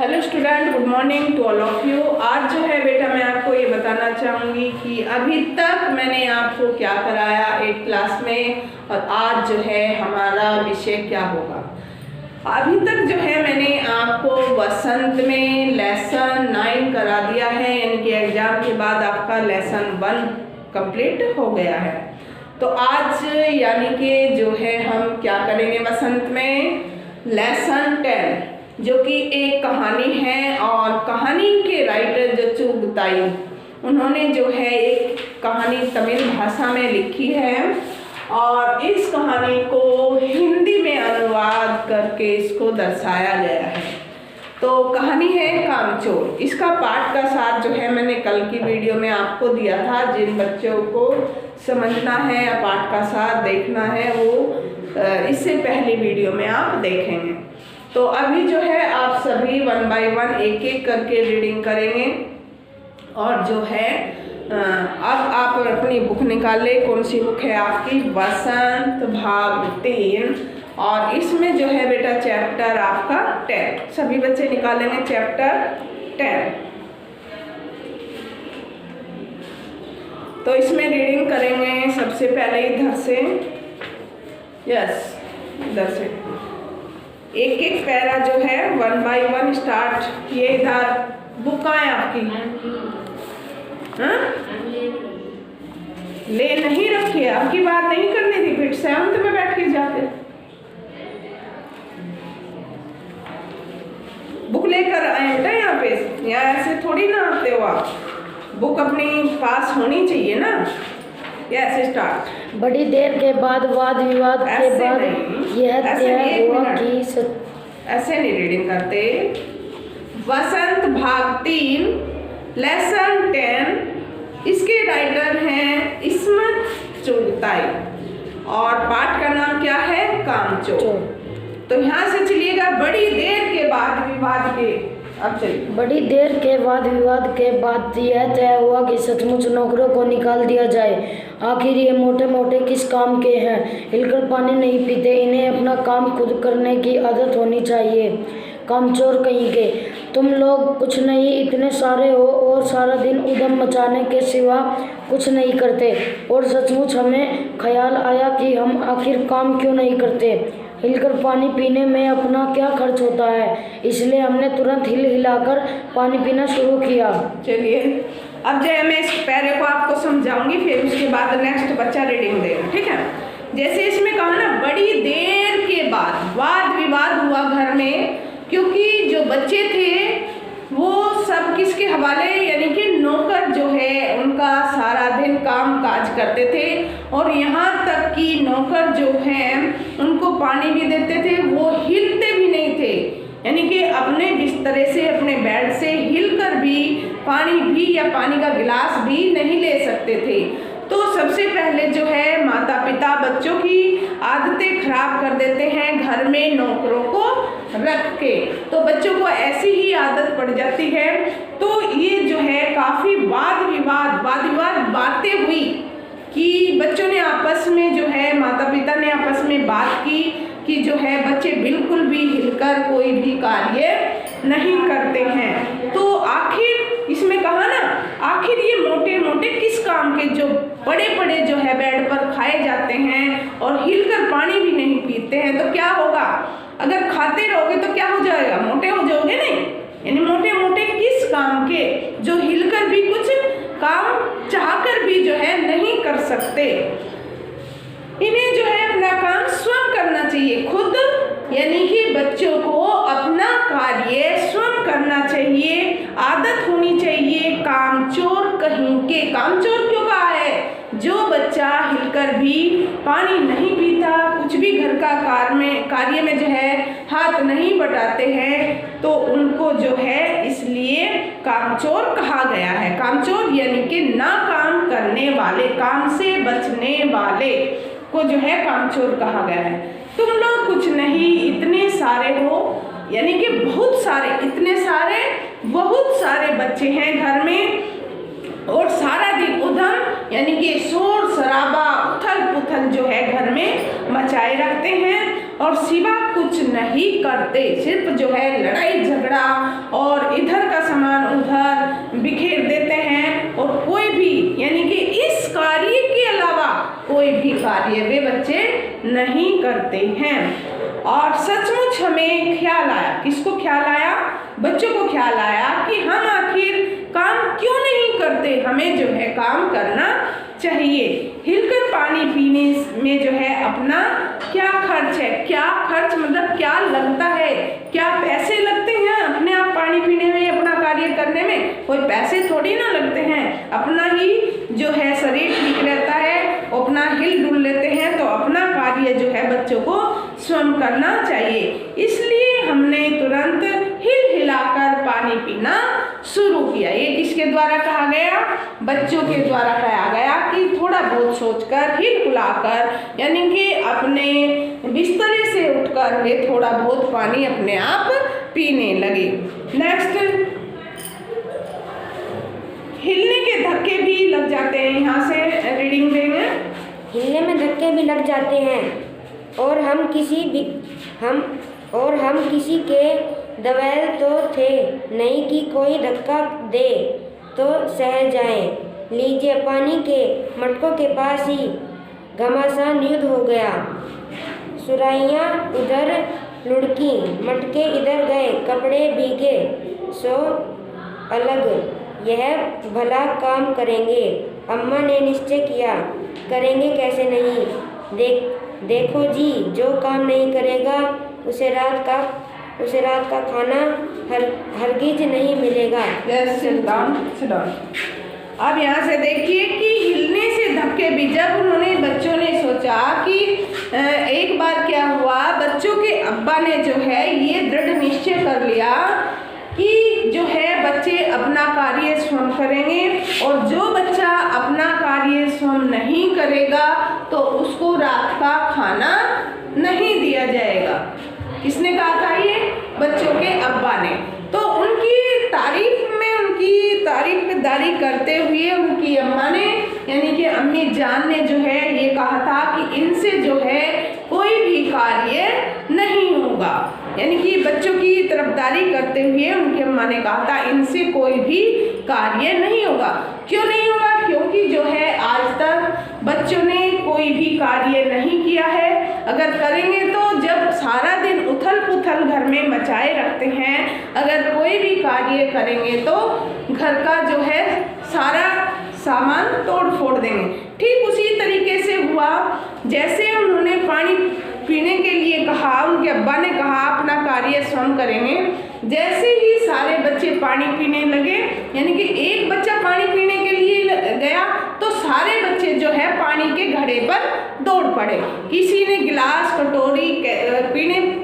Hello student, good morning to all of you. आज जो है बेटा मैं आपको ये बताना चाहूँगी कि अभी तक मैंने आपको क्या कराया 8th क्लास में और आज जो है हमारा विषय क्या होगा। अभी तक जो है मैंने आपको वसंत में लेसन 9 करा दिया है, यानी कि एग्जाम के बाद आपका लेसन 1 कंप्लीट हो गया है। तो आज यानी कि जो है हम क्या करेंगे वसंत में लेसन 10, जो कि एक कहानी है और कहानी के राइटर जो चुगताई, उन्होंने जो है एक कहानी तमिल भाषा में लिखी है और इस कहानी को हिंदी में अनुवाद करके इसको दर्शाया गया है। तो कहानी है कामचोर। इसका पाठ का सार जो है मैंने कल की वीडियो में आपको दिया था। जिन बच्चों को समझना है या पाठ का सार देखना है वो इससे पहली वीडियो में आप देखेंगे। तो अभी जो है आप सभी 1 बाय 1 एक करके रीडिंग करेंगे और जो है अब आप अपनी बुक निकाल ले। कौन सी बुक है आपकी? वसंत भाग 3 और इसमें जो है बेटा चैप्टर आपका 10। सभी बच्चे निकालेंगे चैप्टर 10। तो इसमें रीडिंग करेंगे सबसे पहले इधर से, यस इधर से एक पैरा जो है 1 बाय 1 स्टार्ट। ये इधर बुक है आपकी, हाँ ले नहीं रखी है, आपकी बात नहीं करनी थी, फिर 7th में बैठ के जाते। बुक लेकर आए बेटा यहाँ पे, यहाँ ऐसे थोड़ी ना आते हो आप। बुक अपनी पास होनी चाहिए ना। ऐसे स्टार्ट। बड़ी देर के बाद वाद विवाद के बाद यह तय हुआ कि ऐसे नहीं रीडिंग करते। वसंत भाग 3 लेसन 10। इसके राइटर हैं इस्मत चुगताई और पाठ का नाम क्या है? कामचोर। तो यहाँ से चलिएगा। बड़ी देर के बाद विवाद के, अब चलिए। बड़ी देर के बाद विवाद के बाद यह तय हुआ कि सचमुच नौकरों को निकाल दिया जाए। आखिर ये मोटे मोटे किस काम के हैं? हिलकर पानी नहीं पीते, इन्हें अपना काम खुद करने की आदत होनी चाहिए। कामचोर कहीं के, तुम लोग कुछ नहीं इतने सारे हो और सारा दिन उधम मचाने के सिवा कुछ नहीं करते। और सचमुच हमें ख्याल आया कि हम आखिर काम क्यों नहीं करते। हिलकर पानी पीने में अपना क्या खर्च होता है, इसलिए हमने तुरंत हिलाकर पानी पीना शुरू किया। चलिए अब जो है मैं इस पैरे को आपको समझाऊंगी, फिर उसके बाद नेक्स्ट बच्चा रीडिंग देगा, ठीक है। जैसे इसमें कहा ना, बड़ी देर के बाद वाद विवाद हुआ घर में, क्योंकि जो बच्चे थे वो सब किसके हवाले, यानी कि नौकर जो है उनका सारा दिन काम काज करते थे और यहाँ तक कि नौकर जो हैं उनको पानी भी देते थे, वो हिलते भी नहीं थे, यानी कि अपने बिस्तरे से अपने बेड से हिलकर भी पानी भी या पानी का गिलास भी नहीं ले सकते थे। तो सबसे पहले जो है माता पिता बच्चों की आदतें खराब कर देते हैं घर में नौकरों को रख के, तो बच्चों को ऐसी ही आदत पड़ जाती है। तो ये जो है काफ़ी वाद विवाद बातें हुई कि बच्चों ने आपस में जो है माता पिता ने आपस में बात की कि जो है बच्चे बिल्कुल भी हिलकर कोई भी कार्य नहीं करते हैं। तो आखिर इसमें कहा ना, आखिर ये मोटे मोटे किस काम के, जो बड़े बड़े जो है बेड पर खाए जाते हैं और हिलकर पानी भी नहीं पीते हैं, तो क्या होगा? अगर खाते रहोगे तो क्या हो जाएगा? मोटे हो जाओगे नहीं। यानी मोटे मोटे किस काम के जो हिलकर भी कुछ काम चाहकर भी जो है नहीं कर सकते। इन्हें जो है अपना काम स्वयं करना चाहिए, खुद, यानी कि बच्चों को अपना कार्य स्वयं करना चाहिए, आदत होनी चाहिए। कामचोर कहीं के, कामचोर क्यों कहा है? जो बच्चा हिलकर भी पानी नहीं पीता, कुछ भी घर का कार्य में जो है हाथ नहीं बटाते हैं, तो उनको जो है इसलिए कामचोर कहा गया है। कामचोर यानी कि ना काम करने वाले, काम से बचने वाले को जो है कामचोर कहा गया है। तुम लोग कुछ नहीं इतने सारे हो, यानी कि बहुत सारे, इतने सारे बहुत सारे बच्चे हैं घर में और सारा दिन उधम, यानी कि शोर शराबा उथल पुथल जो है घर में मचाए रखते हैं और सिवा कुछ नहीं करते। सिर्फ जो है लड़ाई झगड़ा और इधर का सामान उधर बिखेर देते हैं और कोई भी यानी कि इस कार्य के अलावा कोई भी कार्य वे बच्चे नहीं करते हैं। और सचमुच हमें ख्याल आया, किसको ख्याल आया? बच्चों को ख्याल आया कि हम आखिर काम क्यों नहीं करते, हमें जो है काम करना चाहिए। हिलकर पानी पीने में जो है अपना क्या खर्च है, क्या खर्च मतलब क्या लगता है, क्या पैसे लगते हैं अपने आप पानी पीने में, अपना कार्य करने में? कोई पैसे थोड़ी ना लगते हैं, अपना ही जो है शरीर ठीक रहता है, अपना हिल डुल लेते हैं, तो अपना कार्य जो है बच्चों को स्वयं करना चाहिए। इसलिए हमने तुरंत हिल हिलाकर पानी पीना शुरू किया। ये किसके द्वारा कहा गया? बच्चों के द्वारा कहा गया कि थोड़ा बहुत सोचकर हिल हिलाकर यानी कि अपने बिस्तरे से उठकर वे थोड़ा बहुत पानी अपने आप पीने लगे। नेक्स्ट, हिलने के धक्के भी लग जाते हैं। यहाँ से रीडिंग देंगे। हिलने में धक्के भी लग जाते हैं और हम किसी के दवैल तो थे नहीं कि कोई धक्का दे तो सह जाएं। लीजिए, पानी के मटकों के पास ही घमासान युद्ध हो गया। सुराहियाँ उधर लुढ़की, मटके इधर गए, कपड़े भीगे सो अलग। यह भला काम करेंगे। अम्मा ने निश्चय किया, करेंगे कैसे नहीं। देखो जी, जो काम नहीं करेगा उसे रात का खाना हरगिज नहीं मिलेगा। अब यहाँ से देखिए कि हिलने से धक्के भी, जब उन्होंने बच्चों ने सोचा कि एक बार क्या हुआ, बच्चों के अब्बा ने जो है ये दृढ़ निश्चय कर लिया कि जो है बच्चे अपना कार्य स्वयं करेंगे और जो बच्चा अपना कार्य स्वयं नहीं करेगा तो उसको रात का खाना नहीं दिया जाएगा। किसने कहा था ये? बच्चों के अब्बा ने। तो उनकी तारीफदारी करते हुए उनकी अम्मा ने यानी कि अम्मी जान ने जो है ये कहा था कि इनसे जो है कोई भी कार्य नहीं होगा। यानी कि बच्चों की तरफदारी करते हुए उनकी अम्मा ने कहा था इनसे कोई भी कार्य नहीं होगा। क्यों नहीं होगा? क्योंकि जो है आज तक बच्चों ने कोई भी कार्य नहीं किया है। अगर करेंगे तो जब सारा दिन उथल पुथल घर में मचाए रखते हैं, अगर कोई भी कार्य करेंगे तो घर का जो है सारा सामान तोड़ फोड़ देंगे। ठीक उसी तरीके से हुआ, जैसे उन्होंने पानी पीने के लिए कहा, उनके अब्बा ने कहा अपना कार्य स्वयं करेंगे। जैसे ही सारे बच्चे पानी पीने लगे, यानी कि एक बच्चा पानी पीने के लिए गया तो सारे बच्चे जो है पानी के घड़े पर दौड़ पड़े। किसी ने गिलास कटोरी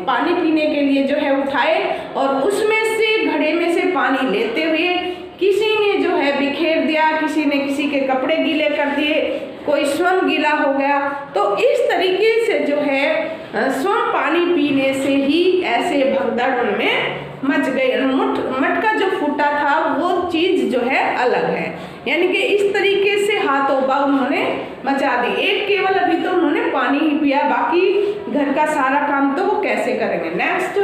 पानी पीने के लिए जो है उठाए और उसमें से घड़े में से पानी लेते हुए किसी ने जो है बिखेर दिया, किसी ने किसी के कपड़े गीले कर दिए, कोई स्वयं गीला हो गया। तो इस तरीके से जो है स्वयं पानी पीने से ही ऐसे भगदड़ उनमें मच गई। मटका जो फूटा था वो चीज़ जो है अलग है, यानी कि इस तरीके से हाथों उन्होंने मचा दी। एक केवल अभी तो उन्होंने पानी ही पिया, बाकी घर का सारा काम तो वो कैसे करेंगे। नेक्स्ट,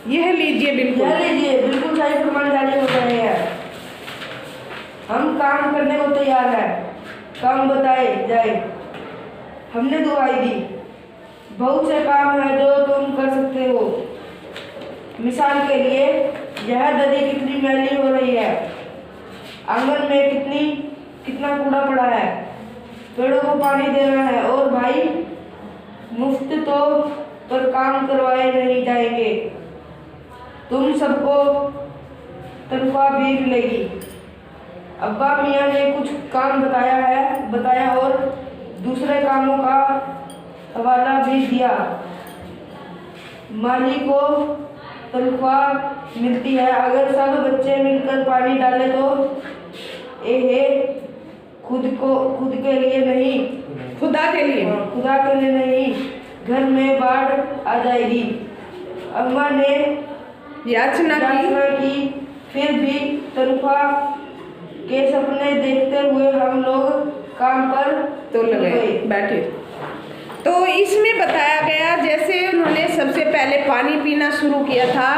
यह लीजिए, बिल्कुल सही फरमान जारी हो रहे हैं। हम काम करने को तैयार हैं, काम बताए जाए। हमने दुआई दी, बहुत से काम है जो तुम कर सकते हो। मिसाल के लिए, यह नदी कितनी मैली हो रही है, आंगन में कितना कूड़ा पड़ा है, पेड़ों को पानी देना है, और भाई मुफ्त तो पर काम करवाए नहीं जाएंगे, तुम सबको तनख्वाह भी मिलेगी। अब्बा मियाँ ने कुछ काम बताया और दूसरे कामों का हवाला भी दिया। माली को तनख्वाह मिलती है। अगर सब बच्चे मिलकर पानी डालें तो खुद के लिए नहीं, खुदा के लिए नहीं, घर में बाढ़ आ जाएगी। अम्मा ने याचना की, फिर भी तनख्वाह के सपने देखते हुए हम लोग काम पर तो लगे बैठे। तो इसमें बताया गया जैसे उन्होंने सबसे पहले पानी पीना शुरू किया था,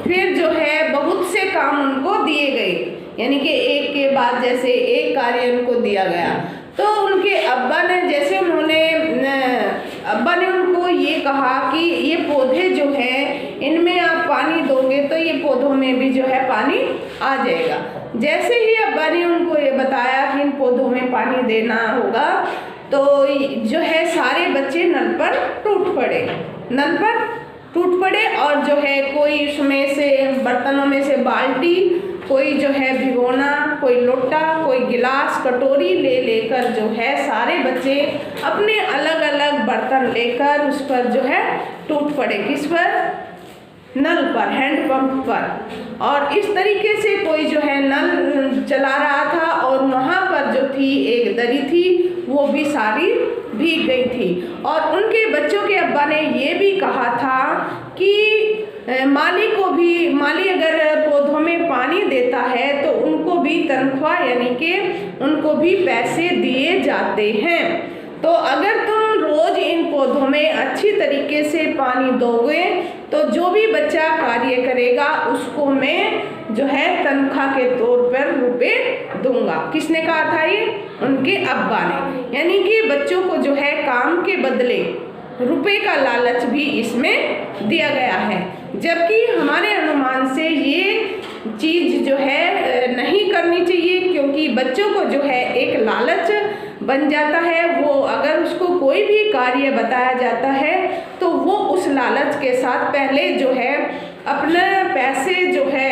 फिर जो है बहुत से काम उनको दिए गए, यानी कि एक के बाद जैसे एक कार्य उनको दिया गया। तो उनके अब्बा ने उनको ये कहा कि ये पौधे जो हैं इनमें आप पानी दोगे तो ये पौधों में भी जो है पानी आ जाएगा। जैसे ही अब्बा ने उनको ये बताया कि इन पौधों में पानी देना होगा, तो जो है सारे बच्चे नल पर टूट पड़े और जो है कोई उसमें से बर्तनों में से बाल्टी, कोई जो है भिगोना, कोई लोटा, कोई गिलास, कटोरी लेकर जो है सारे बच्चे अपने अलग अलग बर्तन लेकर उस पर जो है टूट पड़े। किस पर? नल पर, हैंडपंप पर। और इस तरीके से कोई जो है नल चला रहा था और वहाँ पर जो थी एक दरी थी वो भी सारी भीग गई थी। और उनके बच्चों के अब्बा ने ये भी कहा था कि माली अगर पौधों में पानी देता है तो उनको भी तनख्वाह यानी कि उनको भी पैसे दिए जाते हैं। तो अगर तुम रोज इन पौधों में अच्छी तरीके से पानी दोगे तो जो भी बच्चा कार्य करेगा उसको मैं जो है तनख्वाह के तौर पर रुपए दूंगा। किसने कहा था ये? उनके अब्बा ने। यानी कि बच्चों को जो है काम के बदले रुपए का लालच भी इसमें दिया गया है, जबकि हमारे अनुमान से ये चीज़ जो है नहीं करनी चाहिए, क्योंकि बच्चों को जो है एक लालच बन जाता है। वो अगर उसको कोई भी कार्य बताया जाता है तो वो उस लालच के साथ पहले जो है अपने पैसे जो है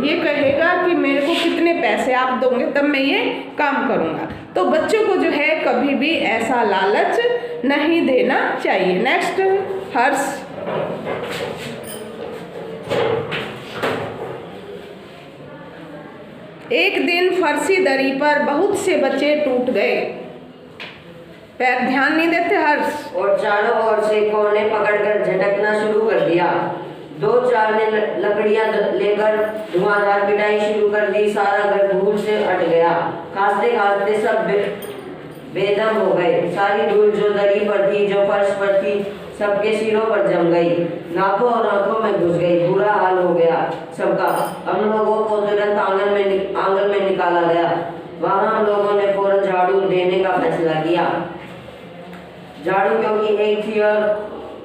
ये कहेगा कि मेरे को कितने पैसे आप दोगे तब मैं ये काम करूँगा। तो बच्चों को जो है कभी भी ऐसा लालच नहीं देना चाहिए। नेक्स्ट, हर्ष। एक दिन फर्शी दरी पर बहुत से बच्चे टूट गए। पैर ध्यान नहीं देते हर्ष। और चारों ओर से कोने पकड़कर झटकना शुरू कर दिया। 2-4 ने लकड़ियां लेकर धुआंधार पिटाई शुरू कर दी। सारा घर धूल से अट गया। खांसते खांसते सब बेदम हो गए। सारी धूल जो दरी पर थी, जो फर्श पर थी, सबके सिरों पर जम गई, नाकों और आंखों में घुस गई। बुरा हाल हो गया सबका। हम लोगों को तुरंत आंगन में निकाला गया। वहां हम लोगों ने फौरन झाड़ू देने का फैसला किया। झाड़ू क्योंकि एक थी और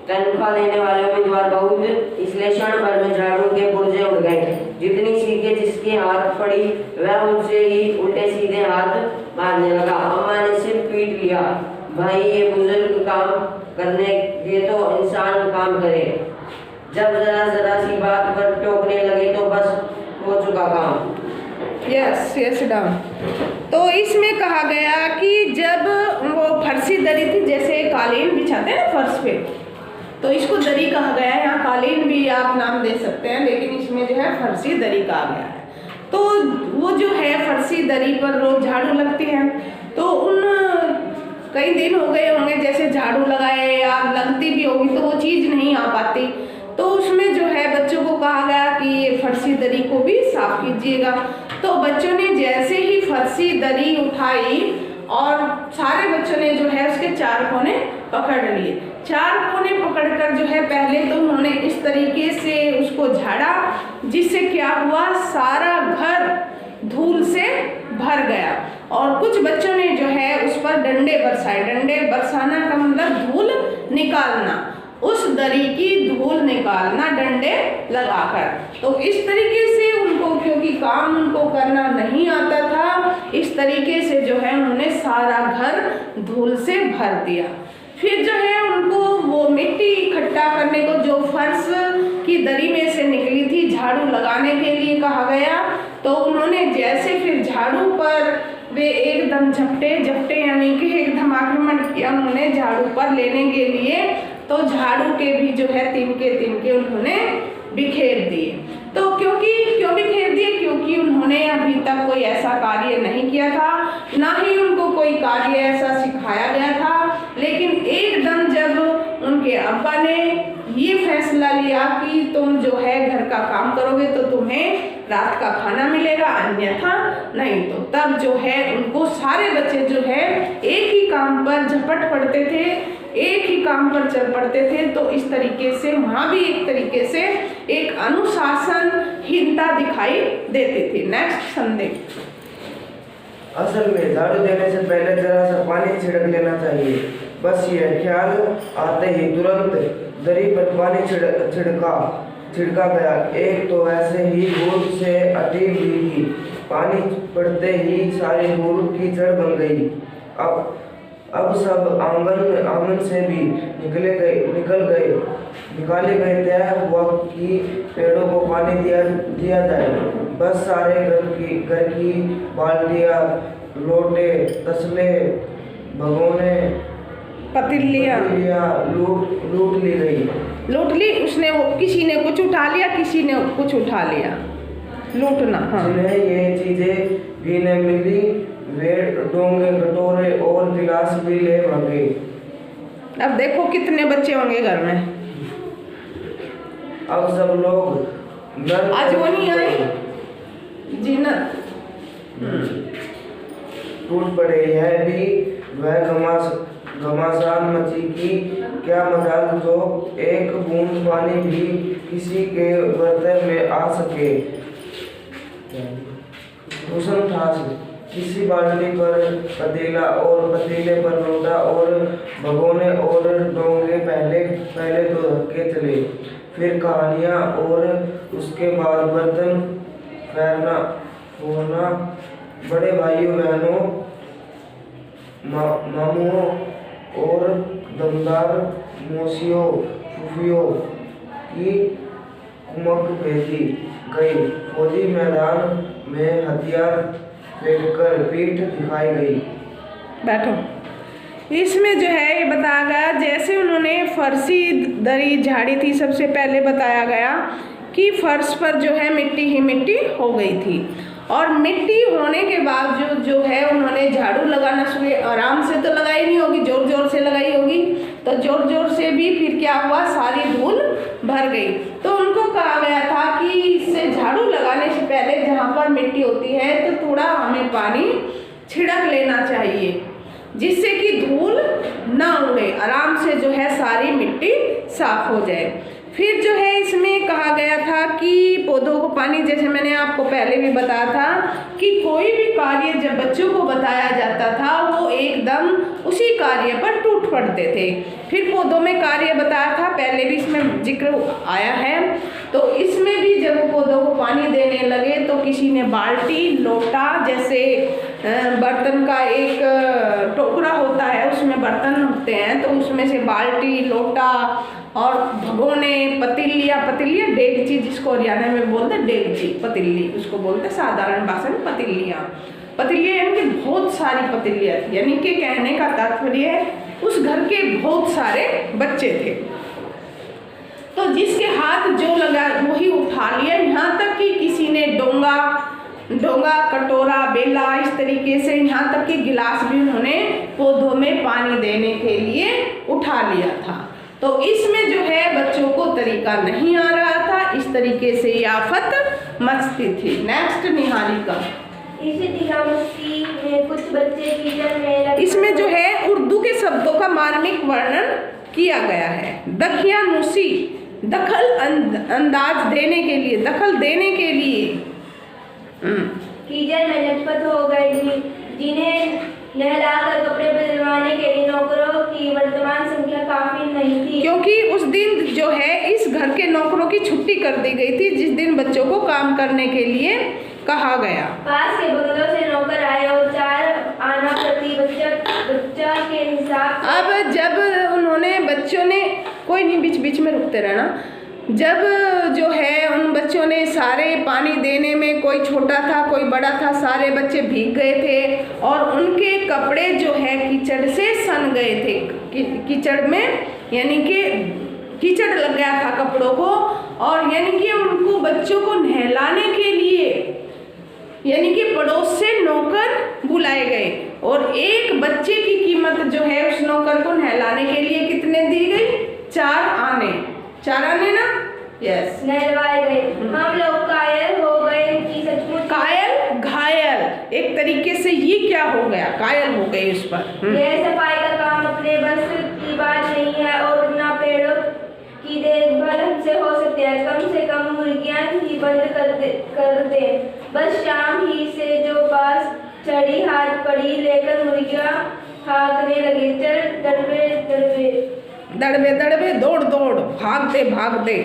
तनख्वाह लेने वाले उम्मीदवार बहुत, इसलिए क्षण भर में झाड़ू के पुर्जे उड़ गए। जितनी सीखे जिसके हाथ पड़ी वह उनसे ही उल्टे सीधे हाथ मारने लगा। अम्मा ने सिर पीट लिया। भाई, ये बुजुर्ग काम करने दे तो इंसान काम करे। जब जरा सी बात पर टोकने लगे तो बस हो चुका काम। Yes down. तो इसमें कहा गया कि जब वो फर्शी दरी थी, जैसे कालीन बिछाते हैं ना फर्श पे, तो इसको दरी कहा गया है। यहाँ कालीन भी आप नाम दे सकते हैं, लेकिन इसमें जो है फर्शी दरी कहा गया है। तो वो जो है फर्शी दरी पर रोज झाड़ू लगती है। तो उन कई दिन हो गए होंगे जैसे झाड़ू लगाए या लगती भी होगी तो वो चीज़ नहीं आ पाती। तो उसमें जो है बच्चों को कहा गया कि ये फर्शी दरी को भी साफ कीजिएगा। तो बच्चों ने जैसे ही फर्शी दरी उठाई और सारे बच्चों ने जो है उसके 4 कोने पकड़ लिए। 4 कोने पकड़कर जो है पहले तो उन्होंने इस तरीके से उसको झाड़ा, जिससे क्या हुआ, सारा घर धूल से भर गया। और कुछ बच्चों ने जो है उस पर डंडे बरसाए। डंडे बरसाना का मतलब धूल निकालना, उस दरी की धूल निकालना डंडे लगाकर। तो इस तरीके से उनको, क्योंकि काम उनको करना नहीं आता था, इस तरीके से जो है उन्होंने सारा घर धूल से भर दिया। फिर जो है उनको वो मिट्टी इकट्ठा करने को जो फर्श की दरी में से निकली थी झाड़ू लगाने के लिए कहा गया। तो उन्होंने जैसे फिर झाड़ू पर वे एकदम झपटे यानी कि एकदम आक्रमण किया उन्होंने झाड़ू पर लेने के लिए। तो झाड़ू के भी जो है तिनके उन्होंने बिखेर दिए। तो क्यों बिखेर दिए? क्योंकि उन्होंने अभी तक कोई ऐसा कार्य नहीं किया था, ना ही उनको कोई कार्य ऐसा सिखाया गया था। लेकिन एकदम जब उनके अब्बा ने ये फैसला लिया कि तुम जो है घर का काम करोगे तो तुम्हें रात का खाना मिलेगा, अन्यथा नहीं, तो तब जो है उनको सारे बच्चे जो है एक ही काम पर झपट पड़ते थे। एक ही काम पर चल पड़ते थे। तो इस तरीके से वहाँ भी एक तरीके से एक अनुशासनहीनता दिखाई देती थी। नेक्स्ट संदेश। असल में झाड़ू देने से पहले जरा सा पानी छिड़क लेना चाहिए। बस यह ख्याल आते ही तुरंत दरी पर पानी छिड़का गया। एक तो वैसे ही धूल से अटी हुई थी, पानी पड़ते ही सारी धूल कीचड़ बन गई। अब सब आंगन से भी निकाले गए। तय हुआ कि पेड़ों को पानी दिया जाए। बस सारे घर की बाल्टियां, लोटे, तसले, भगोने, पतीलियाँ लूट ली गई। लूट ली, किसी ने कुछ उठा लिया, किसी ने कुछ उठा लिया। लूटना। हाँ। जिन्हें ये चीजें भी न मिली वे डोंगे, कटोरे और गिलास भी ले भागे। अब देखो कितने बच्चे होंगे घर में। अब सब लोग आज वो नहीं आई जीनत। टूट पड़े। यह भी वह घमासान मची की क्या मजाल जो एक बूंद पानी भी किसी के बर्तन में आ सके। रोशन ठास किसी बाल्टी पर पतीला और पतीले पर लोटा और भगोने और डोंगे पहले तो धक्के चले, फिर कहानियाँ और उसके बाद बर्तन फेरना होना। बड़े भाइयों बहनों, मामुओं और दमदार मौसियों फूफियों की कुमक भेजी गई। फौजी मैदान में हथियार फेंककर पीठ दिखाई गई। बैठो। इसमें जो है ये बताया गया, जैसे उन्होंने फर्शी दरी झाड़ी थी, सबसे पहले बताया गया कि फर्श पर जो है मिट्टी ही मिट्टी हो गई थी। और मिट्टी होने के बाद जो है उन्होंने झाड़ू लगाना शुरू। आराम से तो लगाई नहीं होगी, जोर जोर से लगाई होगी। तो जोर जोर से भी फिर क्या हुआ, सारी धूल भर गई। तो उनको कहा गया था कि इससे झाड़ू लगाने से पहले जहाँ पर मिट्टी होती है तो थोड़ा हमें पानी छिड़क लेना चाहिए, जिससे कि धूल ना उड़े, आराम से जो है सारी मिट्टी साफ हो जाए। फिर जो है इसमें कहा गया था कि पौधों को पानी, जैसे मैंने आपको पहले भी बताया था कि कोई भी कार्य जब बच्चों को बताया जाता था वो एकदम उसी कार्य पर टूट पड़ते थे। फिर पौधों में कार्य बताया था, पहले भी इसमें जिक्र आया है। तो इसमें भी जब वो पौधों को पानी देने लगे तो किसी ने बाल्टी, लोटा, जैसे बर्तन का एक टोकरा होता है उसमें बर्तन होते हैं, तो उसमें से बाल्टी, लोटा और भगोने, पतीलियाँ डेगची, जिसको हरियाणा में बोलते हैं डेगची, पतीली उसको बोलते हैं साधारण भाषा में पतीलियाँ यानी कि बहुत सारी पतीलियाँ थी। यानी कि कहने का तात्पर्य है उस घर के बहुत सारे बच्चे थे, तो जिसके हाथ जो लगा वही उठा लिया। यहाँ तक कि किसी ने डोंगा, कटोरा, बेला, इस तरीके से यहाँ तक कि गिलास भी उन्होंने पौधों में पानी देने के लिए उठा लिया था। तो इसमें जो है बच्चों को तरीका नहीं आ रहा था, इस तरीके से ये आफत मचती थी। नेक्स्ट निहारिका। कुछ बच्चे कीचड़ में इसमें जो है उर्दू के शब्दों का मार्मिक वर्णन किया गया है। दखियानुसी, दखल अंदाज देने के लिए, दखल देने के लिए। कीचड़ में लटपट हो गई थी, जिन्हें नहलाकर कपड़े बदलवाने के लिए नौकरों की वर्तमान संख्या काफी नहीं थी, क्योंकि उस दिन जो है इस घर के नौकरों की छुट्टी कर दी गई थी, जिस दिन बच्चों को काम करने के लिए कहा गया। पास के बंगलों से नौकर आए और 4 आना प्रति बच्चा के हिसाब। अब जब उन्होंने बच्चों ने, कोई नहीं बीच बीच में रुकते रहना, जब जो है उन बच्चों ने सारे पानी देने में, कोई छोटा था कोई बड़ा था, सारे बच्चे भीग गए थे और उनके कपड़े जो है कीचड़ से सन गए थे। कीचड़ में यानी कि कीचड़ लग गया था कपड़ों को, और यानी कि उनको बच्चों को नहलाने के लिए यानी कि पड़ोस से नौकर बुलाए गए, और एक बच्चे की कीमत जो है उस नौकर को नहलाने के लिए कितने दी गई? 4 आने ना, यस, नहलवाए गए। हम लोग कायल हो गए कि सचमुच कायल, घायल, एक तरीके से ये क्या हो गया, कायल हो गए उस पर। यह सफाई का काम अपने बस की की बात नहीं है और ना पेड़ों की देखभाल हमसे हो सकती है। कम से कम मुर्गियां ही बंद कर दे। बस शाम ही से जो पास चढ़ी हाथ पड़ी लेकर मुर्गियां भागने लगी। चल दड़बे दड़बे दड़बे दड़बे दौड़ दौड़ भागते भागते।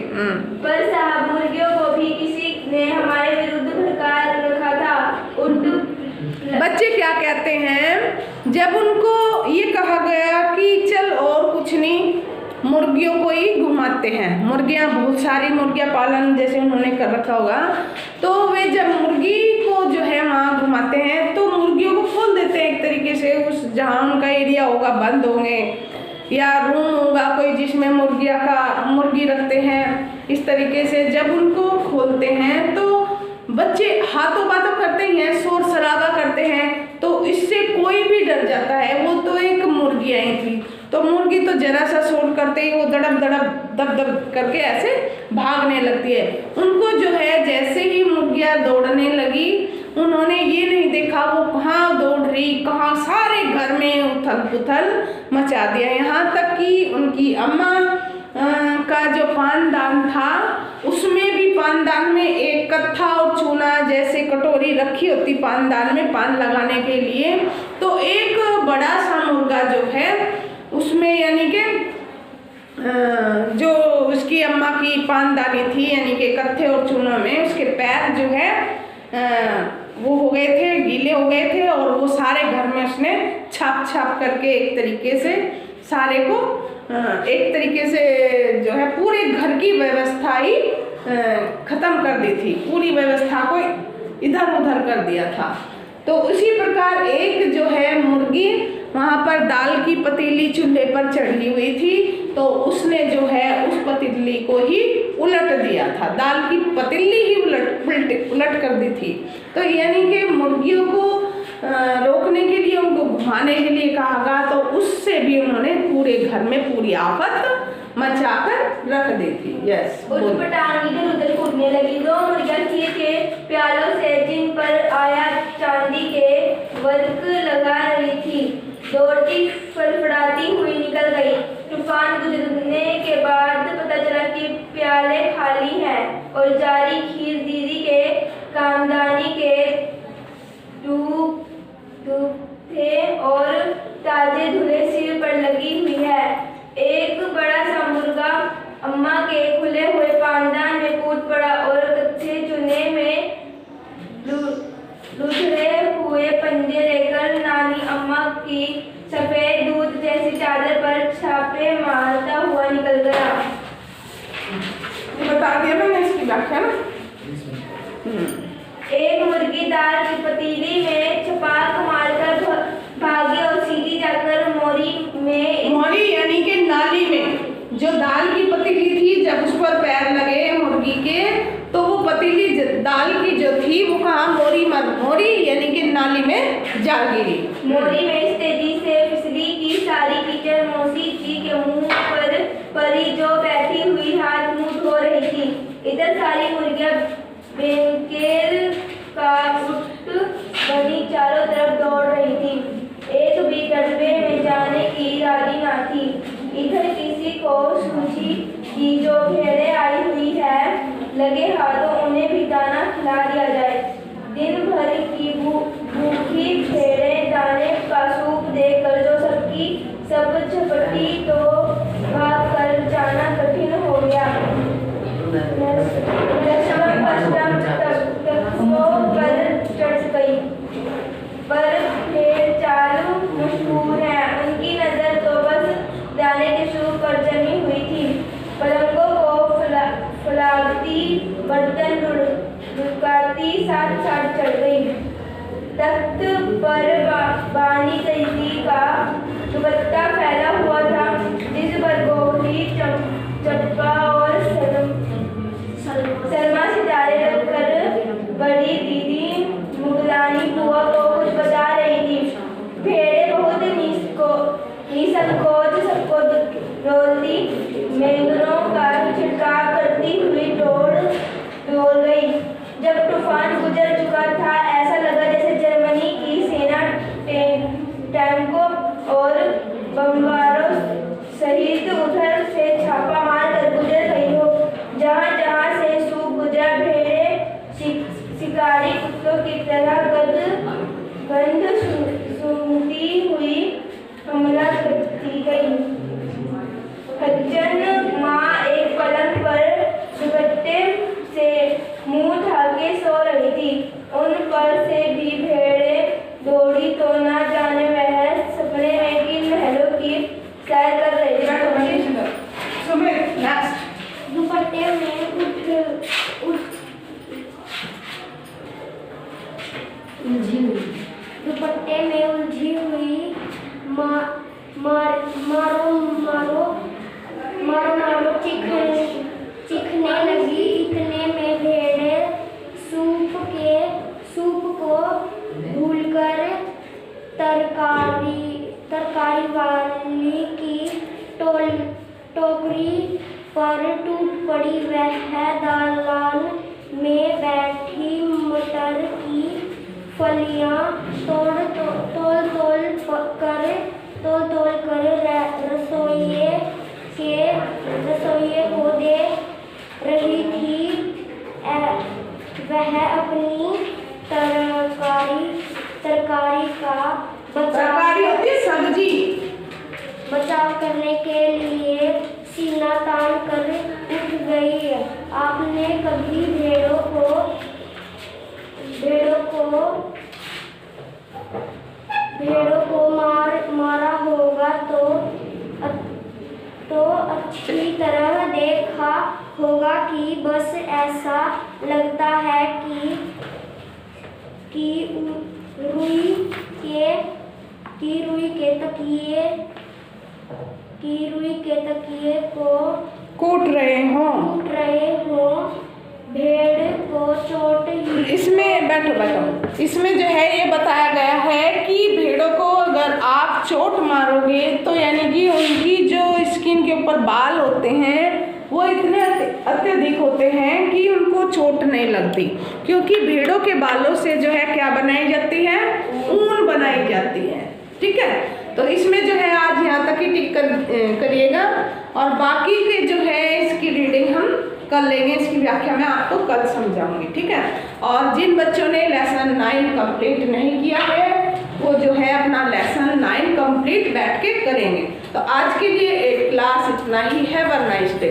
पर साहब मुर्गियों को भी किसी ने हमारे विरुद्ध भड़का रखा था। बच्चे क्या कहते हैं जब उनको ये कहा गया कि चल और कुछ नहीं, मुर्गियों को ही घुमाते हैं। मुर्गियां, बहुत सारी मुर्गियां पालन जैसे उन्होंने कर रखा होगा, तो वे जब मुर्गी को जो है वहाँ घुमाते हैं तो मुर्गियों को खोल देते हैं एक तरीके से। उस जहाँ उनका एरिया होगा बंद होंगे या रूम होगा कोई जिसमें मुर्गी रखते हैं, इस तरीके से जब उनको खोलते हैं तो बच्चे हाथों बातों करते हैं, शोर शराबा करते हैं, तो इससे कोई भी डर जाता है। वो तो एक मुर्गी आई थी, तो मुर्गी तो जरा सा शोर करते ही वो दड़ब दड़ब दब दब करके ऐसे भागने लगती है। उनको जो है जैसे ही मुर्गियाँ दौड़ने लगी, उन्होंने ये नहीं देखा वो कहाँ दौड़ रही, कहाँ, सारे घर में उथल पुथल मचा दिया। यहाँ तक कि उनकी अम्मा का जो पानदान था उसमें भी, पानदान में एक कत्था और चूना जैसे कटोरी रखी होती पानदान में पान लगाने के लिए, तो एक बड़ा सा मुर्गा जो है उसमें, यानी कि जो उसकी अम्मा की पानदानी थी, यानी कि कत्थे और चूनों में उसके पैर जो है वो हो गए थे, गीले हो गए थे, और वो सारे घर में उसने छाप छाप करके एक तरीके से सारे को एक तरीके से जो है पूरे घर की व्यवस्था ही खत्म कर दी थी, पूरी व्यवस्था को इधर उधर कर दिया था। तो उसी प्रकार एक जो है मुर्गी वहाँ पर दाल की पतीली चूल्हे पर चढ़ी हुई थी, तो उसने जो है उस पतीली को ही उलट दिया था, दाल की पतीली ही उलट कर दी थी। तो यानी कि मुर्गियों को रोकने के लिए, उनको घुमाने के लिए कहा गया, तो उससे भी उन्होंने पूरे घर में पूरी आफत मचाकर रख दी थी। यस, उठपटांग इधर उधर कूदने लगी। दो मुर्गियां खीर के प्यालों से जिन पर आया चांदी के वर्क लगा रही थी, दौड़ती फड़फड़ाती हुई निकल गई। तूफान गुजरने के बाद पता चला कि प्याले खाली हैं और जारी खीर दीदी के कामदानी के टूप थे और ताजे धुले सिर पर लगी हुई है। एक बड़ा सा मुर्गा अम्मा के खुले हुए पानदान में कूद पड़ा और कच्चे चूने में लुढ़े हुए पंजे लेकर नानी अम्मा की सफेद दूध जैसी चादर पर छापे मारता हुआ निकल गया। बता दिया मैंने इसकी व्याख्या ना। एक मुर्गी दाल की पतीली में छपाक मारकर भागी और सीधी जाकर मोरी यानी कि नाली में, जो दाल की पतीली थी, जब उस पर पैर लगे मुर्गी के तो वो पतीली दाल की जो थी वो कहाँ, मोरी यानी कि नाली में जा गिरी। मोरी में इस तेजी से फिसली की सारी कीचड़ मौसी जी के मुंह पर परी, जो बैठी हुई हाथ मुंह धो रही थी। इधर सारी मुर्गियां बेंकेर का उठ बनी चारों तरफ दौड़ रही थी। एक भी डब्बे में जाने की राजी ना थी। इधर किसी को सूझी कि जो भेड़े आई हुई है, लगे हाथों उन्हें भी दाना खिला दिया जाए। दिन भर की भूखी भेड़े दाने का सूप देकर जो सबकी सब झपटी तो भाग कर जाना कठिन हो गया। पर चढ़ गई, पर भेड़ चालू मशहूर है। उनकी नजर तो बस दाने के सूप पर जमी हुई थी। पलंगों को फुलाती, बर्तन लुढ़काती साथ साथ चढ़ गई। तख्त पर बानी तैली का दुपट्टा फैला हुआ था, जिस पर गोली चप्पा और सलमा सितारे रखकर बड़ी दीदी मुगलानी बुआ को कुछ बता रही थी। भेड़े बहुत निसंकोच सबको डोलती, मेंगरों का छिड़काव करती हुई दौड़ गई। जब तूफान गुजर चुका था, ऐसा लगा जैसे जर्मनी की सेना टैंकों और बमबारों टोकरी पर टूट पड़ी। वह दालान में बैठी मटर की फलियां तोड़ कर रसोइये को दे रही थी। वह अपनी तरकारी का तरकारी होती है सब्जी। बचाव करने के लिए सीना तान कर उठ गई। आपने कभी भेड़ों को मारा होगा तो अच्छी तरह देखा होगा कि बस ऐसा लगता है कि रुई के तकिए को कूट रहे हो। भेड़ को चोट ही इसमें बैठो। इसमें जो है ये बताया गया है कि भेड़ों को अगर आप चोट मारोगे तो यानी कि उनकी जो स्किन के ऊपर बाल होते हैं वो इतने अत्यधिक होते हैं कि उनको चोट नहीं लगती, क्योंकि भेड़ों के बालों से जो है क्या बनाई जाती है, ऊन बनाई जाती है। ठीक है, तो इसमें जो है आज यहाँ तक ही टिक करिएगा और बाकी के जो है इसकी रीडिंग हम कर लेंगे। इसकी व्याख्या मैं आपको कल समझाऊंगी। ठीक है, और जिन बच्चों ने लेसन 9 कंप्लीट नहीं किया है वो जो है अपना लेसन 9 कंप्लीट बैठ के करेंगे। तो आज के लिए एक क्लास इतना ही है। Have a nice day.